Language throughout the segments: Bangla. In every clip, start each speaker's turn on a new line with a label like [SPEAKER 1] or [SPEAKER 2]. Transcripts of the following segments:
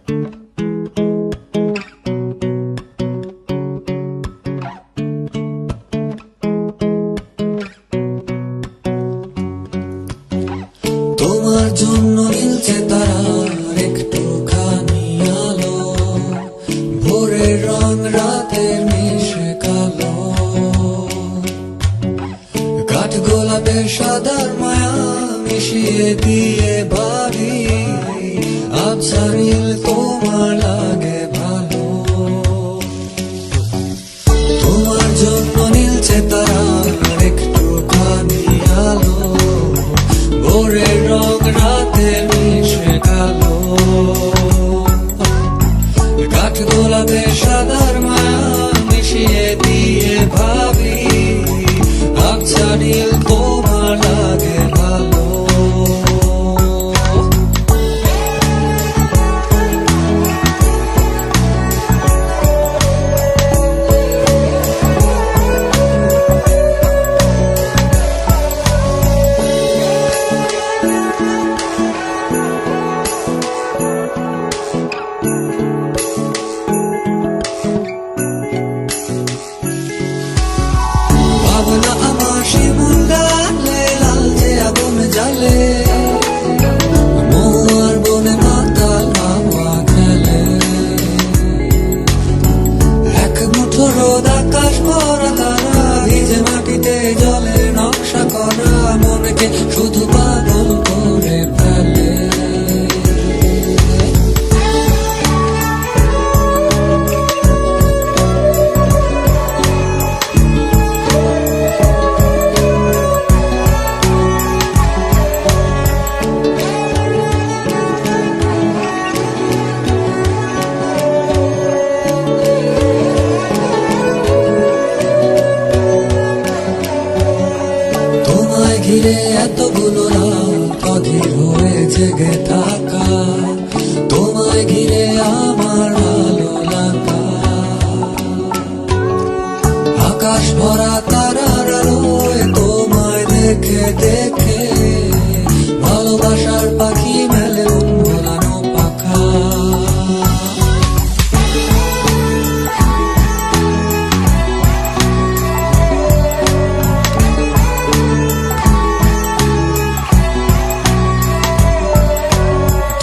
[SPEAKER 1] তোমার জন্য নীলছে তারার একটুখানি আলো, ভোরের রং রাতের মিশে কালো, কাঠ গোলাপের সাদার মায়া মিশিয়ে দিয়ে ভাবি আবছা নীল তোমার লাগে ভালো। তোমার জন্য নীলছে তারার একটুখানি আলো, ভোরের রং রাতে মিশে কালো, কাঠ গোলাপের সাদার মায়া মিশিয়ে দিয়ে ভাবি আবছা নীল তোমার লাগে ভালো। ভাবনা আমার শিমুল গালে লাল যে আগুন জ্বালে, মোয়ার বনে মাতাল হাওয়া খেলে, এক মুঠো রোদ আকাশ ভরা তারা, ভিজে মাটিতে জলের নকশা করা, মনকে শুধু পাগল করে ফেলে। তোমায় ঘিরে এতগুলো রাত অধীর হয়ে জেগে থাকা, তোমায় ঘিরে আমার ভালো লাগা, আকাশ ভরা তারার আলোয় তোমায় দেখে দেখে ভালোবাসার পাখি মেলে উন্মোলানো পাখা।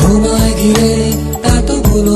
[SPEAKER 1] তোমায় ঘিরে এতগুলো